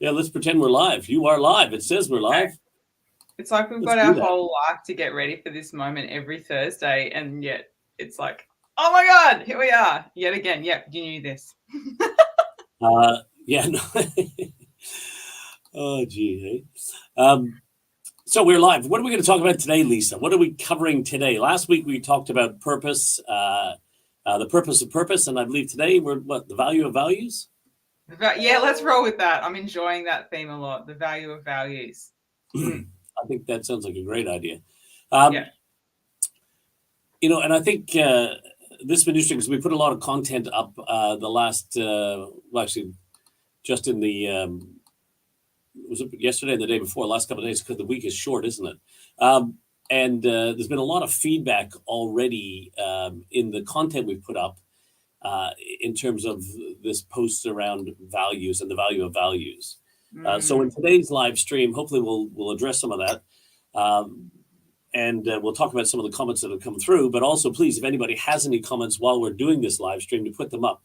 Yeah, let's pretend we're live. You are live. It says we're live. It's like we've Let's got do our that. whole life to get ready for this moment every Thursday, and yet it's like, oh my God, here we are yet again. Yep, you knew this. Yeah. No. Oh, gee. Hey. So we're live. What are we going to talk about today, Lisa? What are we covering today? Last week we talked about purpose, the purpose of purpose, and I believe today we're the value of values. Yeah, let's roll with that. I'm enjoying that theme a lot. The value of values. I think that sounds like a great idea. Yeah. And I think this has been interesting because we put a lot of content up the last, actually, just in the was it yesterday and the day before, last couple of days, because the week is short, isn't it? And there's been a lot of feedback already in the content we've put up in terms of this post around values and the value of values. So in today's live stream, hopefully we'll address some of that. And we'll talk about some of the comments that have come through. But also, please, if anybody has any comments while we're doing this live stream, to put them up.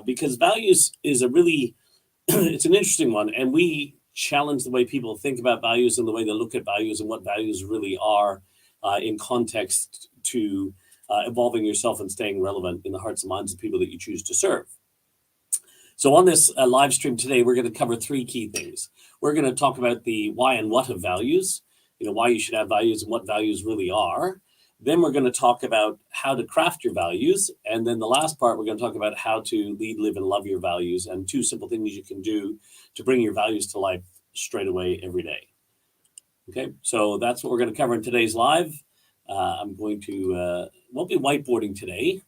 Because values is a really, it's an interesting one. And we challenge the way people think about values and the way they look at values and what values really are in context to evolving yourself and staying relevant in the hearts and minds of people that you choose to serve. So on this live stream today, we're going to cover three key things. We're going to talk about the why and what of values, why you should have values and what values really are. Then we're going to talk about how to craft your values. And then the last part, we're going to talk about how to lead, live, and love your values and 2 simple things you can do to bring your values to life straight away every day. Okay, so that's what we're going to cover in today's live. I'm going to, won't be whiteboarding today,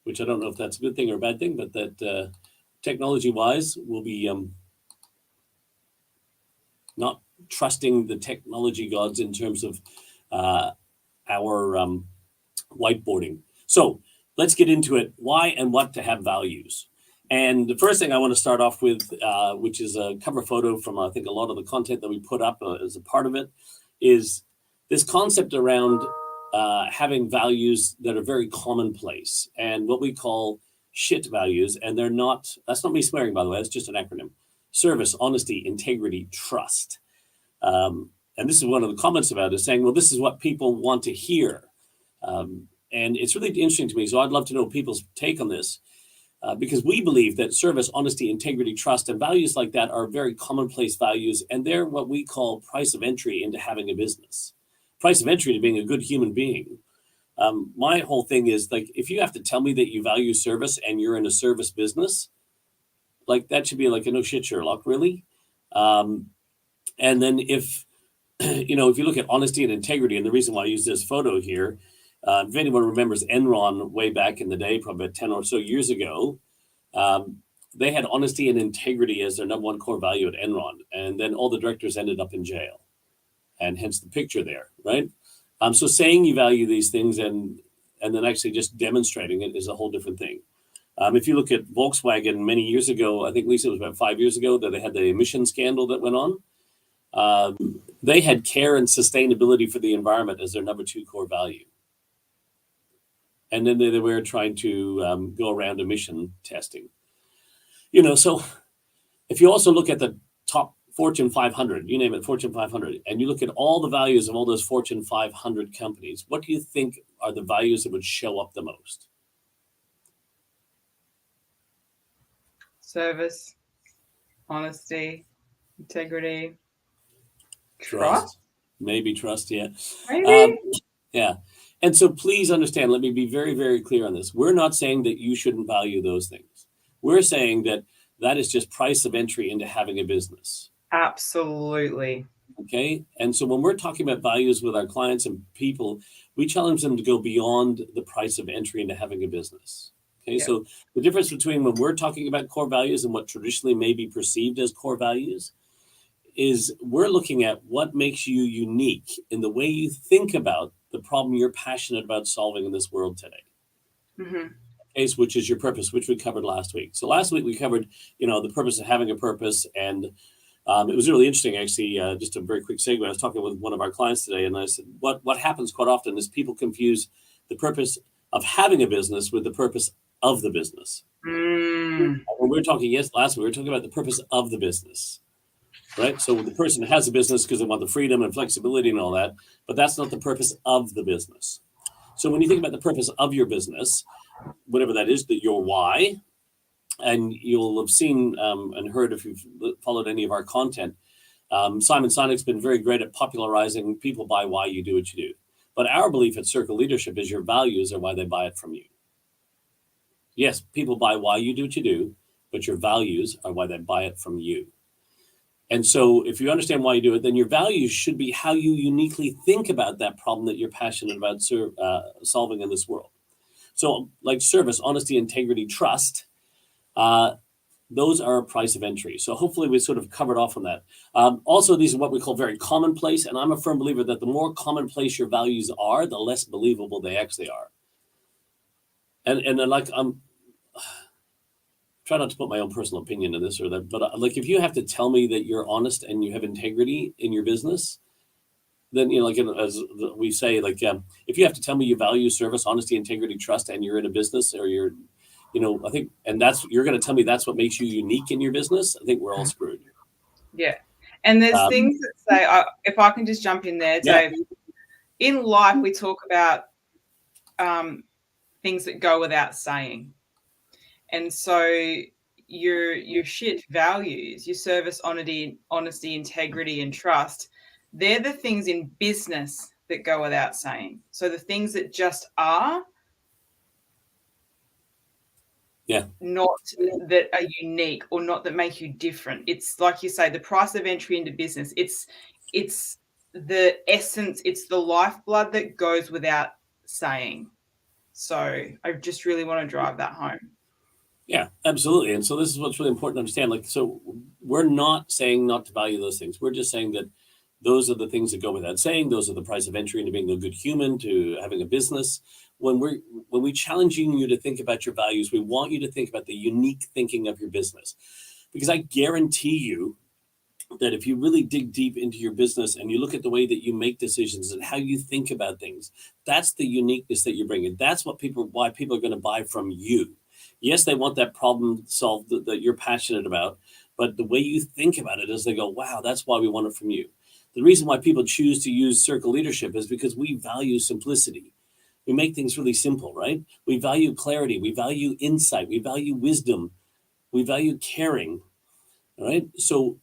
which I don't know if that's a good thing or a bad thing, but that technology-wise, we'll be not trusting the technology gods in terms of our whiteboarding. So let's get into it. Why and what to have values. And the first thing I want to start off with, which is a cover photo from, I think, a lot of the content that we put up as a part of it, is this concept around having values that are very commonplace and what we call S.H.I.T values. And they're not, that's not me swearing, by the way, that's just an acronym. Service, honesty, integrity, trust. And this is one of the comments about it, saying, well, this is what people want to hear. And it's really interesting to me. So I'd love to know people's take on this, because we believe that service, honesty, integrity, trust, and values like that are very commonplace values. And they're what we call price of entry into having a business, price of entry to being a good human being. My whole thing is, like, if you have to tell me that you value service and you're in a service business, like, that should be like a no shit Sherlock, really. And then if you look at honesty and integrity, and the reason why I use this photo here, if anyone remembers Enron way back in the day, probably about 10 or so years ago, they had honesty and integrity as their number one core value at Enron. And then all the directors ended up in jail, and hence the picture there, right? So saying you value these things and then actually just demonstrating it is a whole different thing. If you look at Volkswagen many years ago, I think, Lisa, it was about 5 years ago that they had the emission scandal that went on. They had care and sustainability for the environment as their number 2 core value. And then they were trying to go around emission testing. So if you also look at the top Fortune 500, you name it, Fortune 500, and you look at all the values of all those Fortune 500 companies, what do you think are the values that would show up the most? Service, honesty, integrity, Trust. Maybe trust, yeah. Maybe. Yeah. And so please understand, let me be very, very clear on this. We're not saying that you shouldn't value those things. We're saying that that is just price of entry into having a business. Absolutely. Okay. And so when we're talking about values with our clients and people, we challenge them to go beyond the price of entry into having a business. Okay. Yep. So the difference between when we're talking about core values and what traditionally may be perceived as core values is we're looking at what makes you unique in the way you think about the problem you're passionate about solving in this world today. Mm-hmm. Okay, which is your purpose, which we covered last week. So last week we covered, the purpose of having a purpose. And it was really interesting, actually, just a very quick segue. I was talking with one of our clients today, and I said, what happens quite often is people confuse the purpose of having a business with the purpose of the business. When we were talking last week, we were talking about the purpose of the business, right? So the person has a business because they want the freedom and flexibility and all that, but that's not the purpose of the business. So when you think about the purpose of your business, whatever that is, that your why, and you'll have seen and heard if you've followed any of our content, Simon Sinek's been very great at popularizing people buy why you do what you do. But our belief at Circle Leadership is your values are why they buy it from you. Yes, people buy why you do what you do, but your values are why they buy it from you. And so if you understand why you do it, then your values should be how you uniquely think about that problem that you're passionate about solving in this world. So like service, honesty, integrity, trust, those are a price of entry. So hopefully we sort of covered off on that. Also, these are what we call very commonplace. And I'm a firm believer that the more commonplace your values are, the less believable they actually are. And like, I'm try not to put my own personal opinion in this or that, but like if you have to tell me that you're honest and you have integrity in your business, then, you know, like as we say, like if you have to tell me you value service, honesty, integrity, trust, and you're in a business or you're, you know, I think, and that's, you're going to tell me that's what makes you unique in your business, I think we're all screwed. Yeah. And there's things that say, if I can just jump in there, Dave, in life, we talk about things that go without saying. And so your S.H.I.T values, your service, honesty, integrity, and trust, they're the things in business that go without saying. So the things that just are, not that are unique or not that make you different. It's like you say, the price of entry into business. It's the essence, it's the lifeblood that goes without saying. So I just really want to drive that home. Yeah, absolutely. And so this is what's really important to understand. Like, so we're not saying not to value those things. We're just saying that those are the things that go without saying. Those are the price of entry into being a good human, to having a business. When we challenging you to think about your values, we want you to think about the unique thinking of your business. Because I guarantee you that if you really dig deep into your business and you look at the way that you make decisions and how you think about things, that's the uniqueness that you're bringing. That's why people are going to buy from you. Yes, they want that problem solved that you're passionate about, but the way you think about it is they go, wow, that's why we want it from you. The reason why people choose to use Circle Leadership is because we value simplicity. We make things really simple, right? We value clarity. We value insight. We value wisdom. We value caring, right? So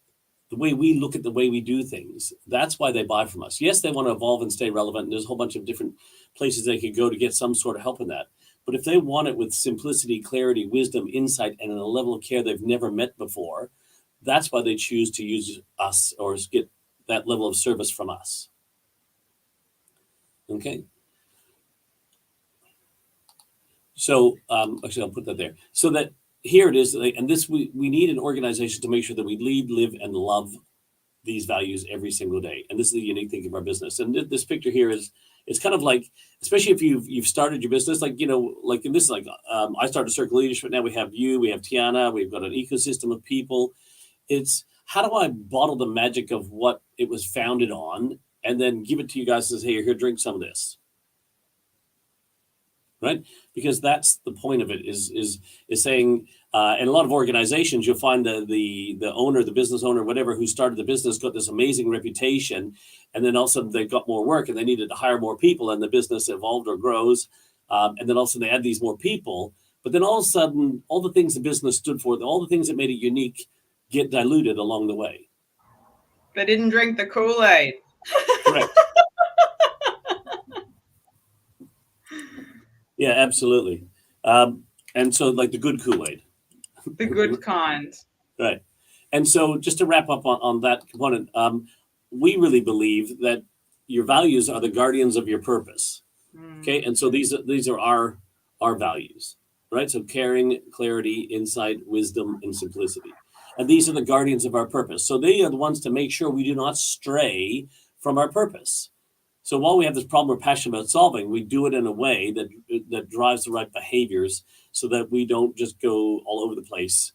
the way we look at the way we do things, that's why they buy from us. Yes, they want to evolve and stay relevant. And there's a whole bunch of different places they could go to get some sort of help in that. But if they want it with simplicity, clarity, wisdom, insight, and a level of care they've never met before, that's why they choose to use us or get that level of service from us. Okay. So actually, I'll put that there. So that here it is. And this, we need an organization to make sure that we lead, live, and love these values every single day. And this is the unique thing of our business. And this picture here is, it's kind of like, especially if you've started your business, like, you know, like in this, like I started Circle Leadership. Now we have you, we have Tiana, we've got an ecosystem of people. It's how do I bottle the magic of what it was founded on and then give it to you guys and say, hey, here, drink some of this. Right? Because that's the point of it is saying, in a lot of organizations, you'll find the owner, the business owner, whatever, who started the business got this amazing reputation. And then all of a sudden they got more work and they needed to hire more people and the business evolved or grows. And then all of a sudden they add these more people. But then all of a sudden, all the things the business stood for, all the things that made it unique get diluted along the way. They didn't drink the KoolAid. Correct. Yeah, absolutely. And so like the good KoolAid. The good kind. Right. And so just to wrap up on that component, we really believe that your values are the guardians of your purpose. Okay. And so these are our values, right? So caring, clarity, insight, wisdom, and simplicity. And these are the guardians of our purpose. So they are the ones to make sure we do not stray from our purpose. So while we have this problem we're passionate about solving, we do it in a way that drives the right behaviors so that we don't just go all over the place.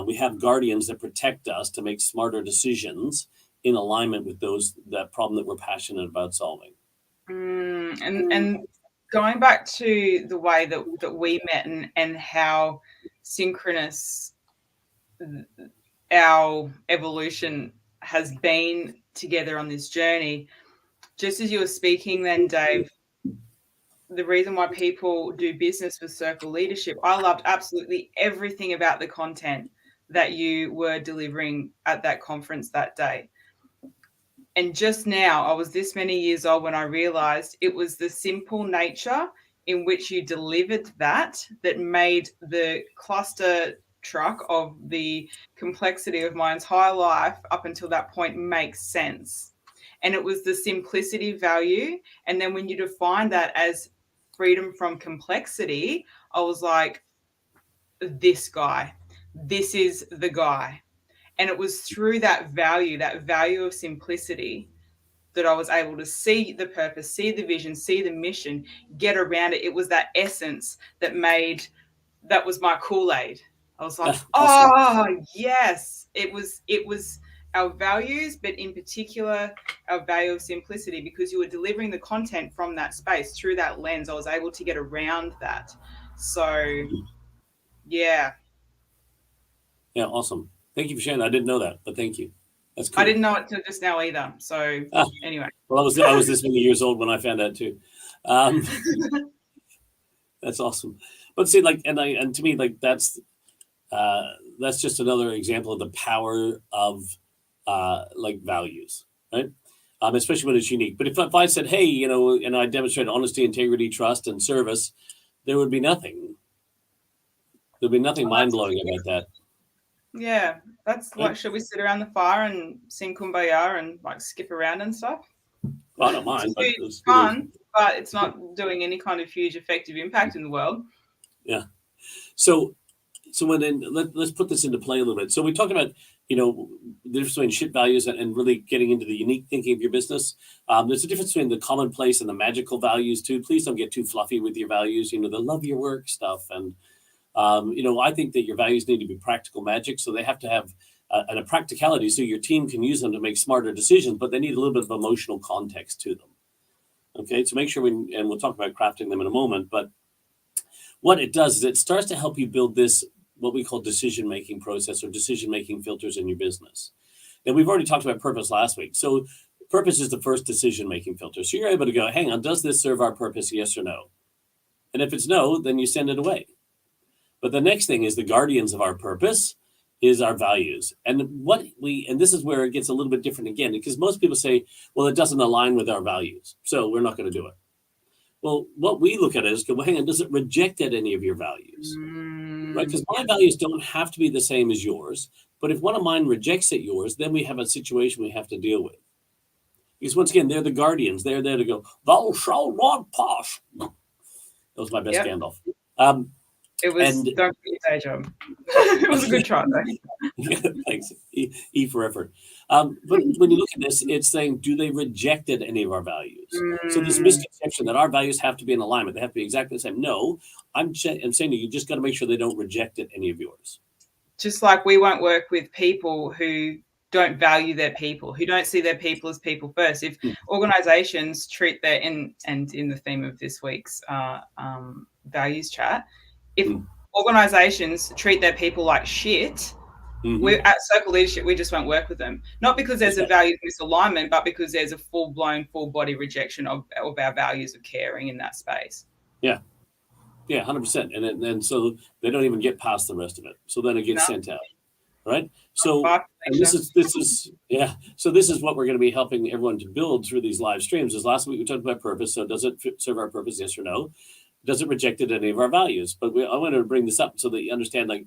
We have guardians that protect us to make smarter decisions in alignment with that problem that we're passionate about solving. And going back to the way that we met and how synchronous our evolution has been together on this journey. Just as you were speaking then, Dave, the reason why people do business with Circle Leadership, I loved absolutely everything about the content that you were delivering at that conference that day. And just now, I was this many years old when I realized it was the simple nature in which you delivered that made the cluster truck of the complexity of my entire life up until that point make sense. And it was the simplicity value. And then when you define that as freedom from complexity, I was like, this guy, this is the guy. And it was through that value of simplicity, that I was able to see the purpose, see the vision, see the mission, get around it. It was that essence that was my KoolAid. I was like, Awesome. oh yes, it was our values, but in particular our value of simplicity, because you were delivering the content from that space through that lens. I was able to get around that. So yeah. Yeah, awesome. Thank you for sharing that. I didn't know that, but thank you. That's cool. I didn't know it till just now either. So anyway. Well, I was this many years old when I found out too. That's awesome. But see, like, and to me, like, that's just another example of the power of like values, right? Especially when it's unique. But if I said, hey, you know, and I demonstrated honesty, integrity, trust, and service, there would be nothing. There'd be nothing mind-blowing about that. Yeah, that's right. Like, should we sit around the fire and sing Kumbaya and like skip around and stuff? Well, I don't mind. It's fun, but it's not doing any kind of huge effective impact in the world. Yeah. So when let's put this into play a little bit. So we talked about, you know, the difference between SH/IT values and really getting into the unique thinking of your business. There's a difference between the commonplace and the magical values too. Please don't get too fluffy with your values. You know, the love your work stuff. And, you know, I think that your values need to be practical magic. So they have to have a practicality so your team can use them to make smarter decisions, but they need a little bit of emotional context to them. Okay, so make sure and we'll talk about crafting them in a moment, but what it does is it starts to help you build this, what we call decision-making process or decision-making filters in your business. And we've already talked about purpose last week. So purpose is the first decision-making filter. So you're able to go, hang on, does this serve our purpose, yes or no? And if it's no, then you send it away. But the next thing is the guardians of our purpose is our values. And this is where it gets a little bit different again, because most people say, well, it doesn't align with our values, so we're not going to do it. Well, what we look at is, well, hang on, does it reject at any of your values? Right? Because my values don't have to be the same as yours. But if one of mine rejects at yours, then we have a situation we have to deal with. Because once again, they're the guardians. They're there to go, thou shalt not pass. That was my best Gandalf. It was, don't be a day job. It was a good try, though. Thanks. E for effort. But when you look at this, it's saying, do they reject at any of our values? So this misconception that our values have to be in alignment, they have to be exactly the same. No, I'm saying you just got to make sure they don't reject at any of yours. Just like we won't work with people who don't value their people, who don't see their people as people first. If organizations treat their, and in the theme of this week's values chat, if organizations treat their people like shit, we're at Circle Leadership, we just won't work with them. Not because there's a value misalignment, but because there's a full-blown, full-body rejection of our values of caring in that space. Yeah. Yeah, 100%. And so they don't even get past the rest of it. So then it gets sent out. Right? So this is what we're going to be helping everyone to build through these live streams. As last week we talked about purpose. So does it serve our purpose, yes or no? Does it reject at any of our values? But I wanted to bring this up so that you understand, like,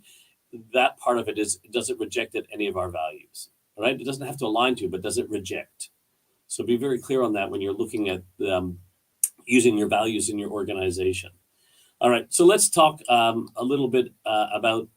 that part of it is, does it reject at any of our values? All right? It doesn't have to align to, but does it reject? So be very clear on that when you're looking at using your values in your organization. All right, so let's talk a little bit about,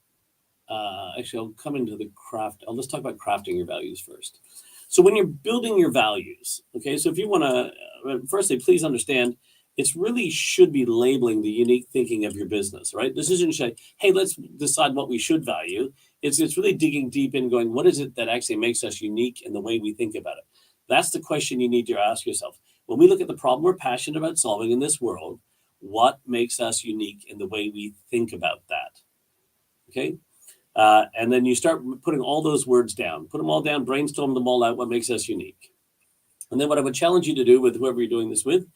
actually, I'll come into the craft. Let's talk about crafting your values first. So when you're building your values, okay, so if you want to, firstly, please understand, it's really should be labeling the unique thinking of your business, right? This isn't say, hey, let's decide what we should value. It's really digging deep in going, what is it that actually makes us unique in the way we think about it? That's the question you need to ask yourself. When we look at the problem we're passionate about solving in this world, what makes us unique in the way we think about that. Okay. And then you start putting all those words down, put them all down, brainstorm them all out, what makes us unique. And then what I would challenge you to do with whoever you're doing this with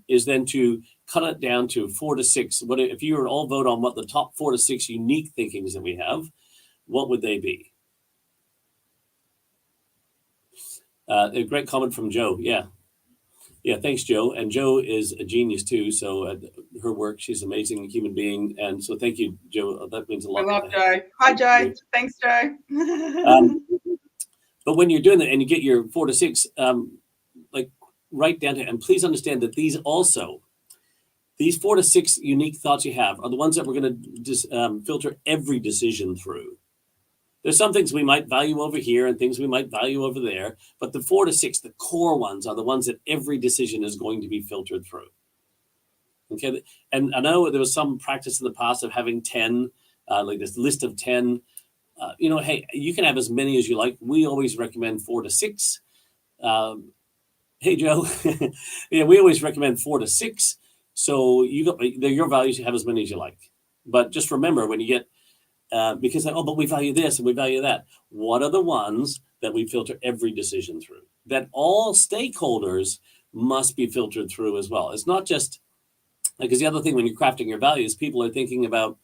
is then to cut it down to 4 to 6. What if you were to all vote on what the top 4 to 6 unique thinkings that we have, what would they be? A great comment from Joe. Yeah, thanks, Joe. And Joe is a genius too. So her work, she's an amazing human being. And so thank you, Joe. That means a lot. I love Joe. Hi, Joe. Thanks, Joe. But when you're doing that and you get your 4 to 6, like write down to, and please understand that these 4 to 6 unique thoughts you have are the ones that we're going to filter every decision through. There's some things we might value over here and things we might value over there, but the 4 to 6, the core ones, are the ones that every decision is going to be filtered through. Okay, and I know there was some practice in the past of having 10, like this list of 10. Hey, you can have as many as you like. We always recommend 4 to 6. Hey, Joe. Yeah, we always recommend 4 to 6. So they're your values. You have as many as you like. But just remember when you get, because but we value this and we value that. What are the ones that we filter every decision through? That all stakeholders must be filtered through as well. It's not just, because the other thing when you're crafting your values, people are thinking about,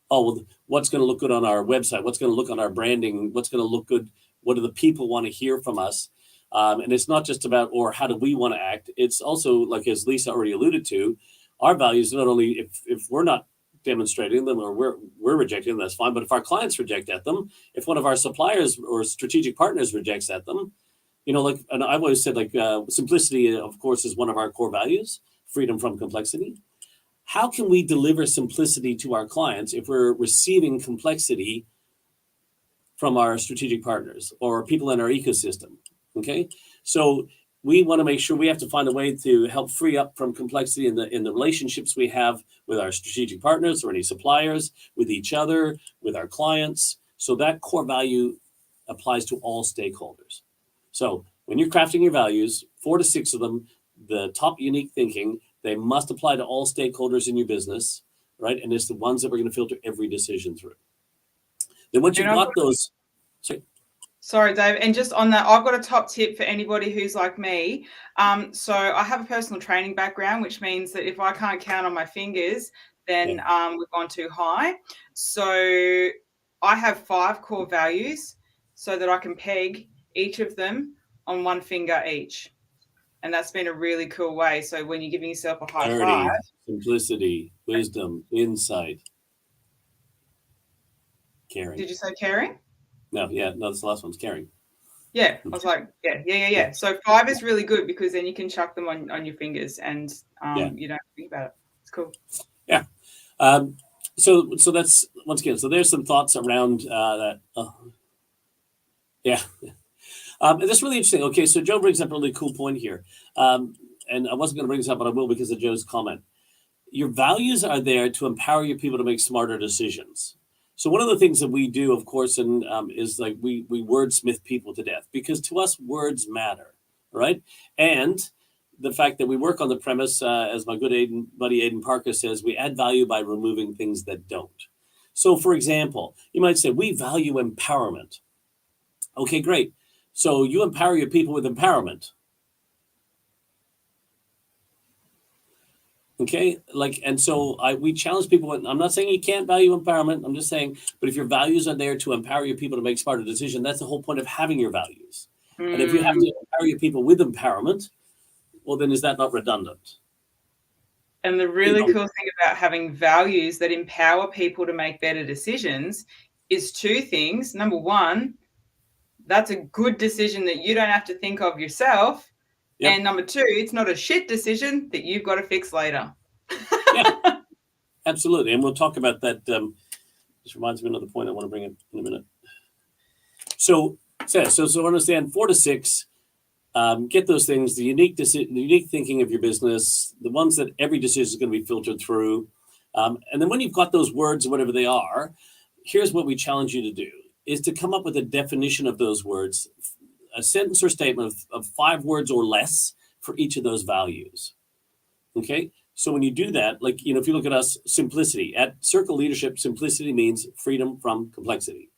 what's going to look good on our website? What's going to look on our branding? What's going to look good? What do the people want to hear from us? And it's not just about, or how do we want to act? It's also, like as Lisa already alluded to, our values, not only if we're not demonstrating them or we're rejecting them, that's fine. But if our clients reject at them, if one of our suppliers or strategic partners rejects at them, and I've always said, simplicity, of course, is one of our core values, freedom from complexity. How can we deliver simplicity to our clients if we're receiving complexity from our strategic partners or people in our ecosystem? Okay, so we want to make sure we have to find a way to help free up from complexity in the relationships we have with our strategic partners or any suppliers, with each other, with our clients. So that core value applies to all stakeholders. So when you're crafting your values, 4 to 6 of them, the top unique thinking, they must apply to all stakeholders in your business, right? And it's the ones that we're going to filter every decision through. Then once you've got those, Sorry, Dave. And just on that, I've got a top tip for anybody who's like me. So I have a personal training background, which means that if I can't count on my fingers, then we've gone too high. So I have 5 core values so that I can peg each of them on 1 finger each. And that's been a really cool way. So when you're giving yourself a high five. Simplicity, wisdom, insight, caring. Did you say caring? No, that's the last one's caring. Yeah, I was like, yeah. So 5 is really good because then you can chuck them on your fingers and you don't think about it. It's cool. Yeah. So that's, once again, so there's some thoughts around that. And that's really interesting. Okay, so Joe brings up a really cool point here. And I wasn't going to bring this up, but I will because of Joe's comment. Your values are there to empower your people to make smarter decisions. So one of the things that we do, of course, is like we wordsmith people to death because to us words matter, right? And the fact that we work on the premise, as my good buddy Aidan Parker says, we add value by removing things that don't. So, for example, you might say we value empowerment. Okay, great. So you empower your people with empowerment. Okay, and so we challenge people. I'm not saying you can't value empowerment. I'm just saying, but if your values are there to empower your people to make smarter decisions, that's the whole point of having your values. And if you have to empower your people with empowerment, well, then is that not redundant? And the really cool thing about having values that empower people to make better decisions is 2 things. Number 1, that's a good decision that you don't have to think of yourself. Yep. And number 2, it's not a shit decision that you've got to fix later. Yeah, absolutely. And we'll talk about that. This reminds me of another point I want to bring up in a minute. So understand 4 to 6, get those things, the unique thinking of your business, the ones that every decision is going to be filtered through. And then when you've got those words, whatever they are, here's what we challenge you to do, is to come up with a definition of those words, a sentence or statement of 5 words or less for each of those values. Okay, So when you do that, like, if you look at us, simplicity. At Circle Leadership, simplicity means freedom from complexity.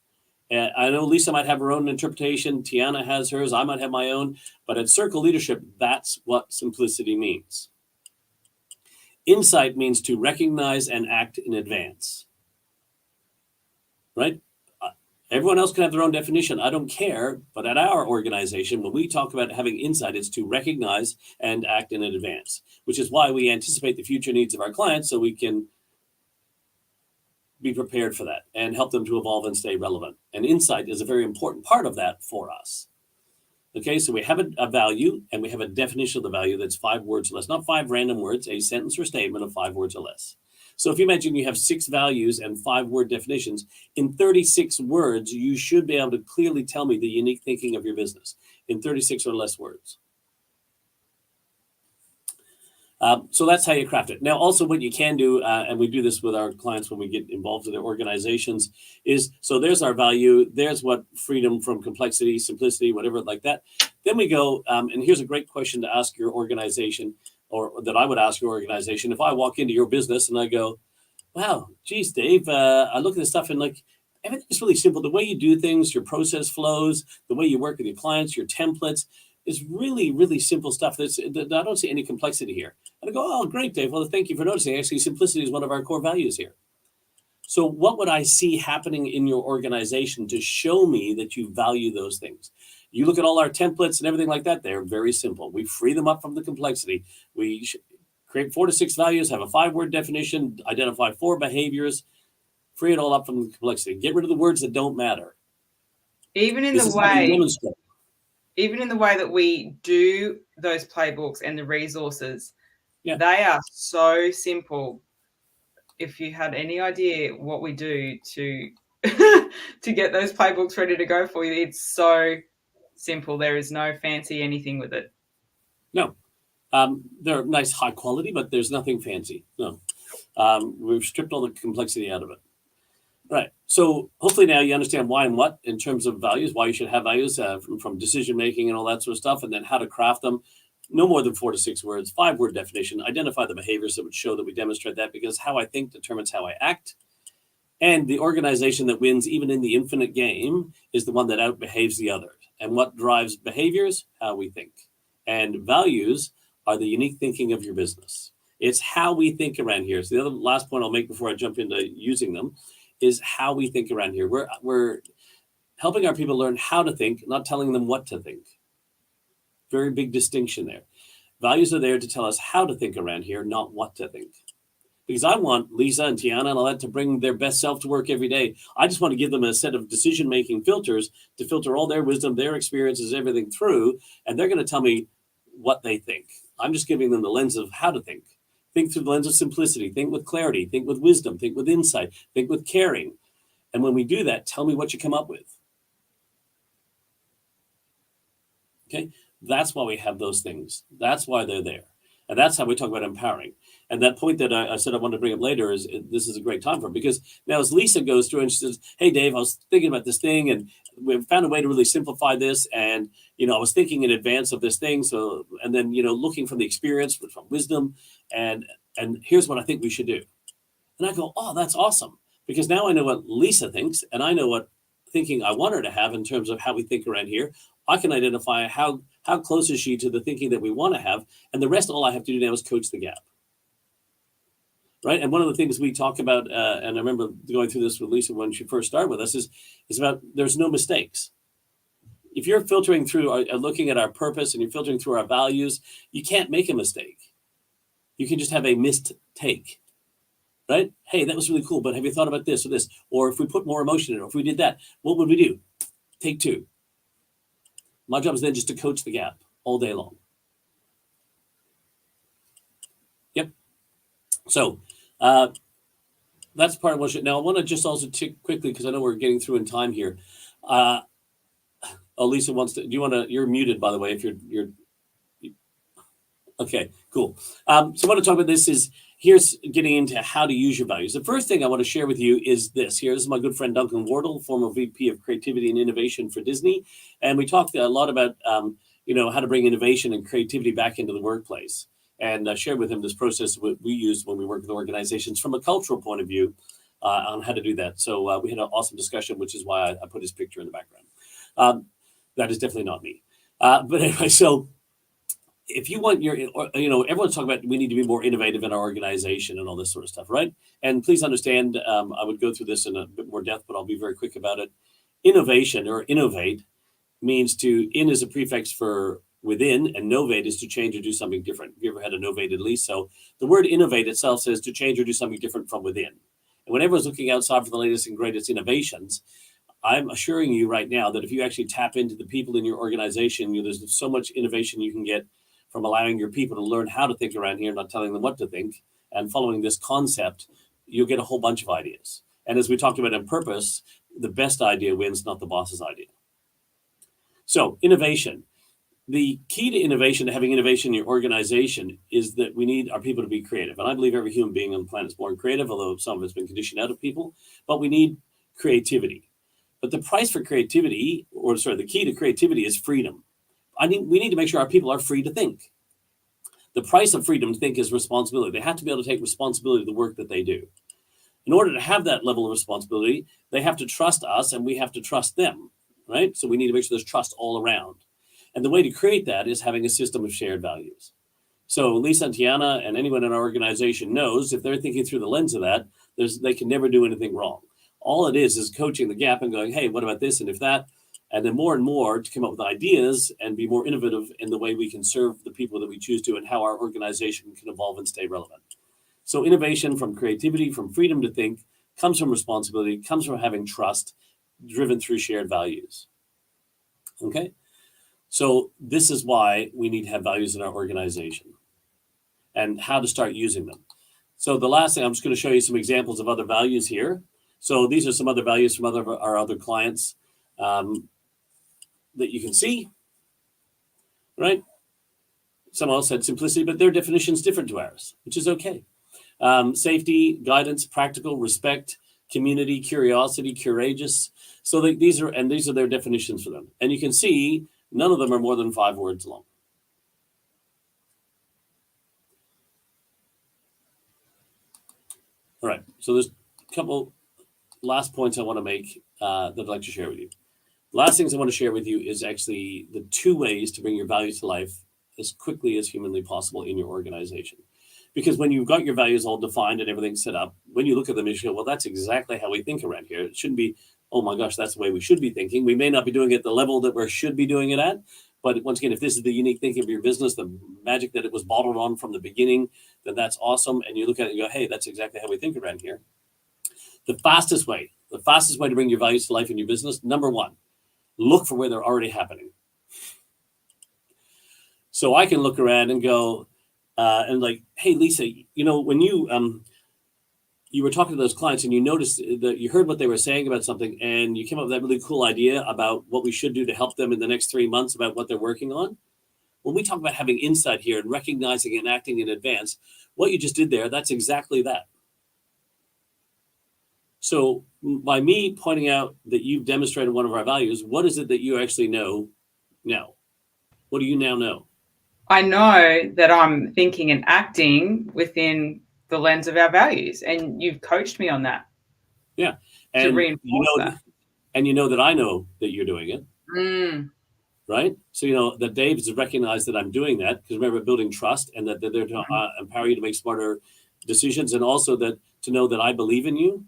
And I know Lisa might have her own interpretation. Tiana has hers. I might have my own. But at Circle Leadership, that's what simplicity means. Insight means to recognize and act in advance. Right? Everyone else can have their own definition. I don't care. But at our organization, when we talk about having insight, it's to recognize and act in advance, which is why we anticipate the future needs of our clients so we can be prepared for that and help them to evolve and stay relevant. And insight is a very important part of that for us. Okay, so we have a value and we have a definition of the value that's 5 words or less, not 5 random words, a sentence or statement of 5 words or less. So if you imagine you have 6 values and 5-word definitions, in 36 words, you should be able to clearly tell me the unique thinking of your business in 36 or less words. So that's how you craft it. Now, also what you can do, and we do this with our clients when we get involved in their organizations, is, so there's our value, there's what freedom from complexity, simplicity, whatever like that. Then we go, and here's a great question to ask your organization, or that I would ask your organization. If I walk into your business and I go, wow, geez, Dave, I look at this stuff and like, everything is really simple. The way you do things, your process flows, the way you work with your clients, your templates, is really, really simple stuff. I don't see any complexity here. And I go, oh, great, Dave. Well, thank you for noticing. Actually, simplicity is one of our core values here. So what would I see happening in your organization to show me that you value those things? You look at all our templates and everything like that. They're very simple. We free them up from the complexity. We create 4 to 6 values, have a 5-word definition, identify 4 behaviors, free it all up from the complexity. Get rid of the words that don't matter. Even in the way that we do those playbooks and the resources, they are so simple. If you had any idea what we do to to get those playbooks ready to go for you, it's so simple. There is no fancy anything with it. No. They're nice, high quality, but there's nothing fancy. No. We've stripped all the complexity out of it. Right. So hopefully now you understand why and what in terms of values, why you should have values from decision-making and all that sort of stuff, and then how to craft them. No more than 4 to 6 words, 5-word definition, identify the behaviors that would show that we demonstrate that, because how I think determines how I act. And the organization that wins, even in the infinite game, is the one that outbehaves the others. And what drives behaviors? How we think. And values are the unique thinking of your business. It's how we think around here. So the other last point I'll make before I jump into using them is how we think around here. We're helping our people learn how to think, not telling them what to think. Very big distinction there. Values are there to tell us how to think around here, not what to think. Because I want Lisa and Tiana and all that to bring their best self to work every day. I just want to give them a set of decision-making filters to filter all their wisdom, their experiences, everything through, and they're going to tell me what they think. I'm just giving them the lens of how to think. Think through the lens of simplicity. Think with clarity. Think with wisdom. Think with insight. Think with caring. And when we do that, tell me what you come up with. Okay? That's why we have those things. That's why they're there. And that's how we talk about empowering. And that point that I said I wanted to bring up later is this is a great time for it, because now as Lisa goes through and she says, hey, Dave, I was thinking about this thing and we found a way to really simplify this. And, I was thinking in advance of this thing. So, and then, looking from the experience, from wisdom, and here's what I think we should do. And I go, oh, that's awesome. Because now I know what Lisa thinks and I know what thinking I want her to have in terms of how we think around here. I can identify how close is she to the thinking that we want to have. And the rest, all I have to do now is coach the gap. Right. And one of the things we talk about, and I remember going through this with Lisa when she first started with us, is about there's no mistakes. If you're filtering through, looking at our purpose and you're filtering through our values, you can't make a mistake. You can just have a missed take. Right? Hey, that was really cool, but have you thought about this or this? Or if we put more emotion in it, or if we did that, what would we do? Take 2. My job is then just to coach the gap all day long. Yep. So that's part of what should. Now I want to just also tick quickly because I know we're getting through in time here. Lisa wants to. Do you want to? You're muted, by the way. If you're. Okay, cool. So I want to talk about this. Here's getting into how to use your values. The first thing I want to share with you is this. This is my good friend Duncan Wardle, former VP of Creativity and Innovation for Disney, and we talked a lot about how to bring innovation and creativity back into the workplace. and shared with him this process we use when we work with organizations from a cultural point of view on how to do that. So we had an awesome discussion, which is why I put his picture in the background. That is definitely not me. But anyway, so if you want everyone's talking about we need to be more innovative in our organization and all this sort of stuff, right? And please understand, I would go through this in a bit more depth, but I'll be very quick about it. Innovation or innovate means in is a prefix for within, and novate is to change or do something different. Have you ever had a novated lease? So the word innovate itself says to change or do something different from within. And when everyone's looking outside for the latest and greatest innovations, I'm assuring you right now that if you actually tap into the people in your organization, there's so much innovation you can get from allowing your people to learn how to think around here, not telling them what to think, and following this concept, you'll get a whole bunch of ideas. And as we talked about in purpose, the best idea wins, not the boss's idea. So innovation. The key to innovation, to having innovation in your organization, is that we need our people to be creative. And I believe every human being on the planet is born creative, although some of it's been conditioned out of people. But we need creativity. But the price for creativity, the key to creativity is freedom. We need to make sure our people are free to think. The price of freedom to think is responsibility. They have to be able to take responsibility of the work that they do. In order to have that level of responsibility, they have to trust us and we have to trust them, right? So we need to make sure there's trust all around. And the way to create that is having a system of shared values. So Lisa and Tiana and anyone in our organization knows if they're thinking through the lens of that, they can never do anything wrong. All it is coaching the gap and going, hey, what about this and if that? And then more and more to come up with ideas and be more innovative in the way we can serve the people that we choose to and how our organization can evolve and stay relevant. So innovation from creativity, from freedom to think, comes from responsibility, comes from having trust, driven through shared values. Okay? So this is why we need to have values in our organization and how to start using them. So the last thing, I'm just going to show you some examples of other values here. So these are some other values from our other clients that you can see, right? Someone else said simplicity, but their definition is different to ours, which is okay. Safety, guidance, practical, respect, community, curiosity, courageous. So these are their definitions for them. And you can see none of them are more than 5 words long. All right, so there's a couple last points I want to make that I'd like to share with you. Last things I want to share with you is actually the 2 ways to bring your values to life as quickly as humanly possible in your organization. Because when you've got your values all defined and everything set up, when you look at them, you go, well, that's exactly how we think around here. It shouldn't be, oh my gosh, that's the way we should be thinking. We may not be doing it at the level that we should be doing it at. But once again, if this is the unique thinking of your business, the magic that it was bottled on from the beginning, then that's awesome. And you look at it and go, hey, that's exactly how we think around here. The fastest way to bring your values to life in your business, number 1, look for where they're already happening. So I can look around and go, and like, hey, Lisa, when you were talking to those clients and you noticed that you heard what they were saying about something and you came up with that really cool idea about what we should do to help them in the next 3 months about what they're working on. When we talk about having insight here and recognizing and acting in advance, what you just did there, that's exactly that. So by me pointing out that you've demonstrated one of our values, what is it that you actually know now? What do you now know? I know that I'm thinking and acting within the lens of our values, and you've coached me on that. Yeah, and to reinforce that. And you know that I know that you're doing it, right? So that Dave has recognized that I'm doing that, because remember, building trust, and that they're there to empower you to make smarter decisions, and also that to know that I believe in you.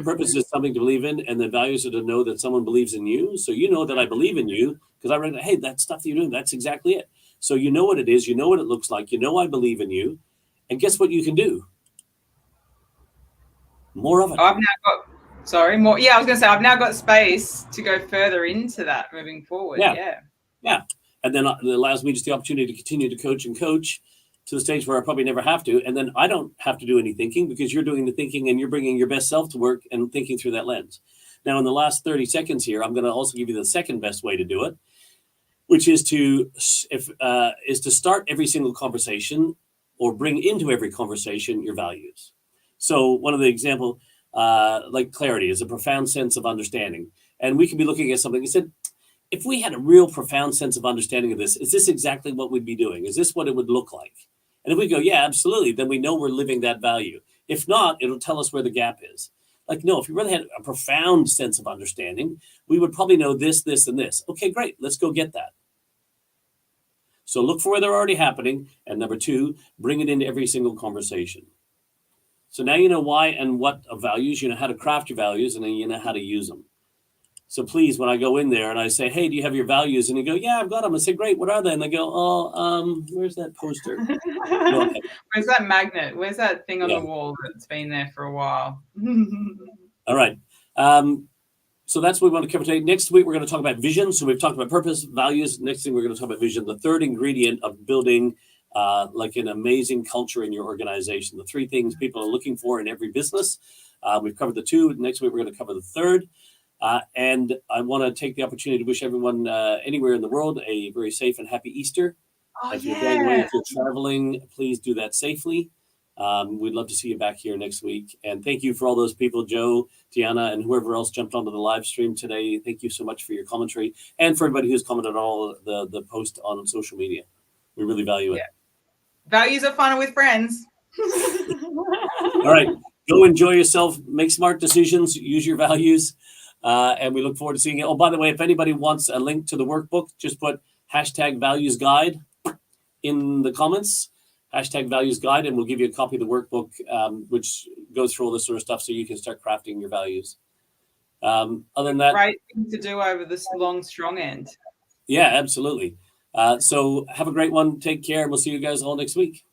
Purpose is something to believe in, and the values are to know that someone believes in you. So you know that I believe in you because I read, hey, that stuff that you're doing, that's exactly it. So you know what it is, you know what it looks like, you know I believe in you, and guess what you can do? More of it. I've now got space to go further into that moving forward. Yeah. And then it allows me just the opportunity to continue to coach to the stage where I probably never have to. And then I don't have to do any thinking because you're doing the thinking and you're bringing your best self to work and thinking through that lens. Now, in the last 30 seconds here, I'm going to also give you the second best way to do it, which is to start every single conversation or bring into every conversation your values. So one of the example, like clarity, is a profound sense of understanding. And we could be looking at something and said, if we had a real profound sense of understanding of this, is this exactly what we'd be doing? Is this what it would look like? And if we go, yeah, absolutely, then we know we're living that value. If not, it'll tell us where the gap is. Like, no, if you really had a profound sense of understanding, we would probably know this, this, and this. Okay, great. Let's go get that. So look for where they're already happening. And number two, bring it into every single conversation. So now you know why and what of values, you know how to craft your values, and then you know how to use them. So please, when I go in there and I say, hey, do you have your values? And you go, yeah, I've got them. I say, great, what are they? And they go, where's that poster? Where's that magnet? Where's that thing on the wall that's been there for a while? All right. So that's what we want to cover today. Next week, we're going to talk about vision. So we've talked about purpose, values. Next thing, we're going to talk about vision, the third ingredient of building like an amazing culture in your organization. The three things people are looking for in every business. We've covered the two. Next week, we're going to cover the third. And I want to take the opportunity to wish everyone anywhere in the world a very safe and happy Easter. If you're going away, if you're traveling, please do that safely. We'd love to see you back here next week. And thank you for all those people, Joe, Deanna, and whoever else jumped onto the live stream today. Thank you so much for your commentary, and for everybody who's commented on all the post on social media. We really value it. Values are fun with friends. All right. Go enjoy yourself. Make smart decisions. Use your values. And we look forward to seeing you. Oh, by the way, if anybody wants a link to the workbook, just put #valuesguide in the comments. #valuesguide, and we'll give you a copy of the workbook, which goes through all this sort of stuff so you can start crafting your values. Other than that, great thing to do over this long, strong end. Yeah, absolutely. So have a great one. Take care, and we'll see you guys all next week.